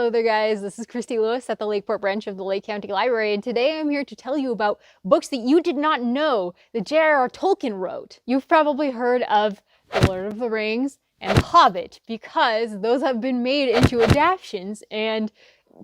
Hello there guys, this is Christy Lewis at the Lakeport branch of the Lake County Library, and today I'm here to tell you about books that you did not know that J.R.R. Tolkien wrote. You've probably heard of The Lord of the Rings and The Hobbit because those have been made into adaptations, and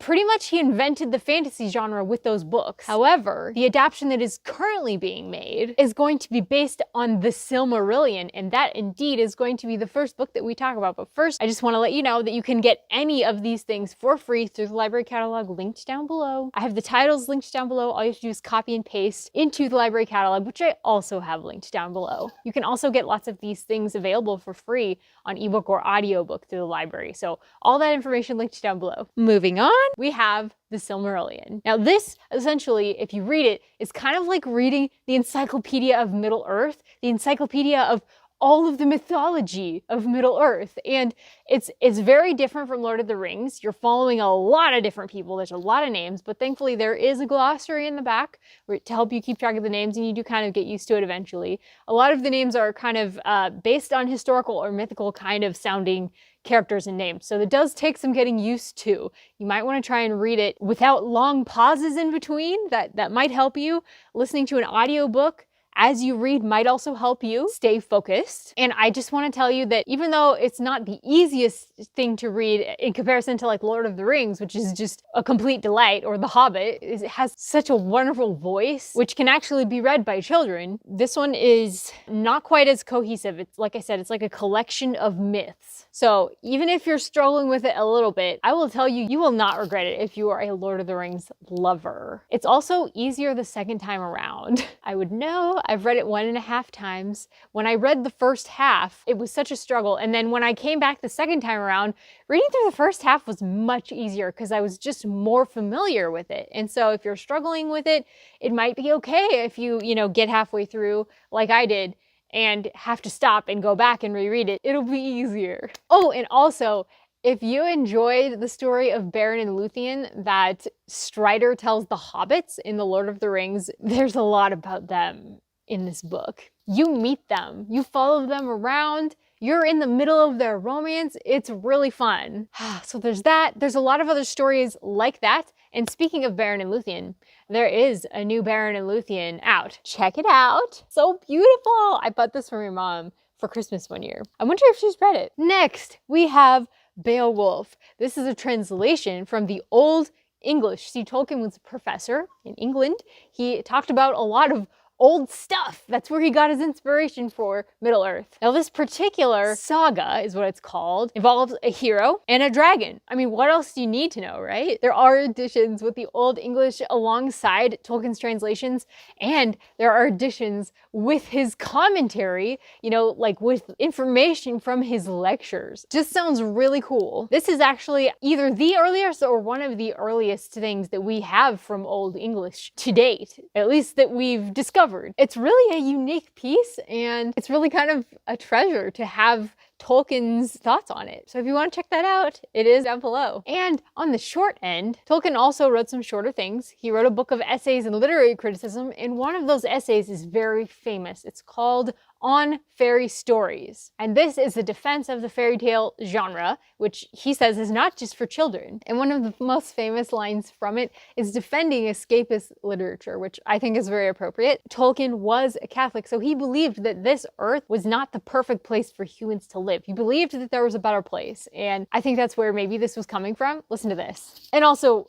pretty much he invented the fantasy genre with those books. However, the adaptation that is currently being made is going to be based on the Silmarillion, and that indeed is going to be the first book that we talk about. But first, I just want to let you know that you can get any of these things for free through the library catalog linked down below. I have the titles linked down below. All you have to do is copy and paste into the library catalog, which I also have linked down below. You can also get lots of these things available for free on ebook or audiobook through the library. So all that information linked down below. Moving on, we have the Silmarillion. Now this, essentially, if you read it, is kind of like reading the Encyclopedia of Middle-earth, the encyclopedia of all of the mythology of Middle-earth. And it's very different from Lord of the Rings. You're following a lot of different people. There's a lot of names, but thankfully there is a glossary in the back to help you keep track of the names, and you do kind of get used to it eventually. A lot of the names are kind of based on historical or mythical kind of sounding characters and names. So it does take some getting used to. You might want to try and read it without long pauses in between. That might help you. Listening to an audiobook as you read might also help you stay focused. And I just want to tell you that even though it's not the easiest thing to read in comparison to like Lord of the Rings, which is just a complete delight, or The Hobbit, it has such a wonderful voice, which can actually be read by children. This one is not quite as cohesive. It's like I said, it's like a collection of myths. So even if you're struggling with it a little bit, I will tell you, you will not regret it if you are a Lord of the Rings lover. It's also easier the second time around. I would know. I've read it 1.5 times. When I read the first half, it was such a struggle. And then when I came back the second time around, reading through the first half was much easier because I was just more familiar with it. And so if you're struggling with it, it might be okay if you get halfway through like I did and have to stop and go back and reread it. It'll be easier. Oh, and also, if you enjoyed the story of Beren and Luthien that Strider tells the hobbits in The Lord of the Rings, there's a lot about them in this book. You meet them, you follow them around, you're in the middle of their romance. It's really fun. So there's that. There's a lot of other stories like that. And speaking of Beren and Luthien, there is a new Beren and Luthien out. Check it out. So beautiful. I bought this for my mom for Christmas one year. I wonder if she's read it. Next, we have Beowulf. This is a translation from the Old English. See, Tolkien was a professor in England. He talked about a lot of old stuff. That's where he got his inspiration for Middle-earth. Now this particular saga is what it's called, involves a hero and a dragon. I mean, what else do you need to know, right? There are additions with the Old English alongside Tolkien's translations, and there are additions with his commentary, like with information from his lectures. Just sounds really cool. This is actually either the earliest or one of the earliest things that we have from Old English to date, at least that we've discovered. It's really a unique piece, and it's really kind of a treasure to have Tolkien's thoughts on it. So if you want to check that out, it is down below. And on the short end, Tolkien also wrote some shorter things. He wrote a book of essays and literary criticism, and one of those essays is very famous. It's called On Fairy Stories. And this is a defense of the fairy tale genre, which he says is not just for children. And one of the most famous lines from it is defending escapist literature, which I think is very appropriate. Tolkien was a Catholic, so he believed that this earth was not the perfect place for humans to live. He believed that there was a better place. And I think that's where maybe this was coming from. Listen to this. And also,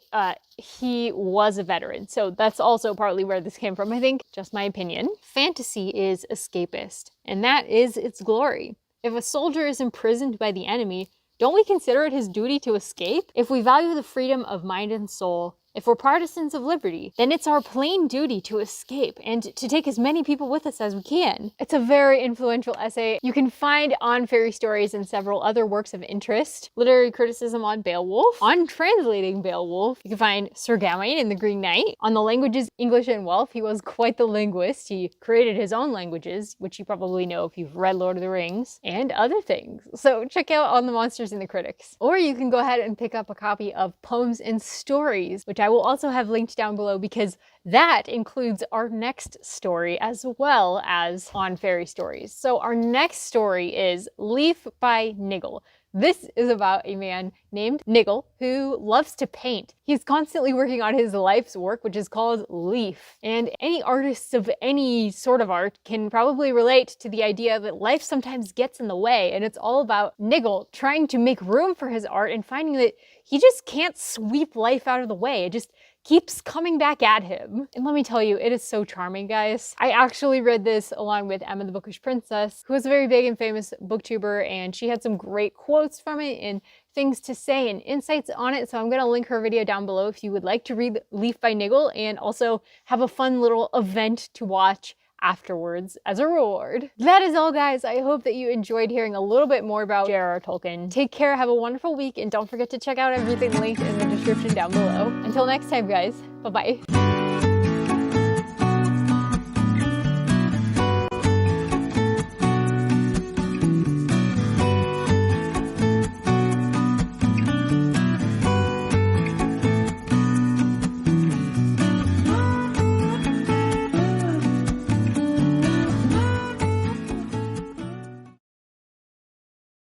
he was a veteran, so that's also partly where this came from, I think. Just my opinion. Fantasy is escapist, and that is its glory. If a soldier is imprisoned by the enemy, don't we consider it his duty to escape? If we value the freedom of mind and soul, if we're partisans of liberty, then it's our plain duty to escape and to take as many people with us as we can. It's a very influential essay. You can find On Fairy Stories and several other works of interest. Literary criticism on Beowulf. On translating Beowulf, you can find Sir Gawain in The Green Knight. On the languages English and Welsh, he was quite the linguist. He created his own languages, which you probably know if you've read Lord of the Rings, and other things. So check out On the Monsters and the Critics. Or you can go ahead and pick up a copy of Poems and Stories, which I will also have linked down below because that includes our next story as well as On Fairy Stories. So our next story is Leaf by Niggle. This is about a man named Niggle who loves to paint. He's constantly working on his life's work, which is called Leaf. And any artists of any sort of art can probably relate to the idea that life sometimes gets in the way, and it's all about Niggle trying to make room for his art and finding that he just can't sweep life out of the way. It just keeps coming back at him. And let me tell you, it is so charming, guys. I actually read this along with Emma the Bookish Princess, who is a very big and famous booktuber, and she had some great quotes from it and things to say and insights on it. So I'm going to link her video down below if you would like to read Leaf by Niggle and also have a fun little event to watch afterwards as a reward. That is all, guys. I hope that you enjoyed hearing a little bit more about J.R.R. Tolkien. Take care, have a wonderful week, and don't forget to check out everything linked in the description down below. Until next time, guys, bye-bye.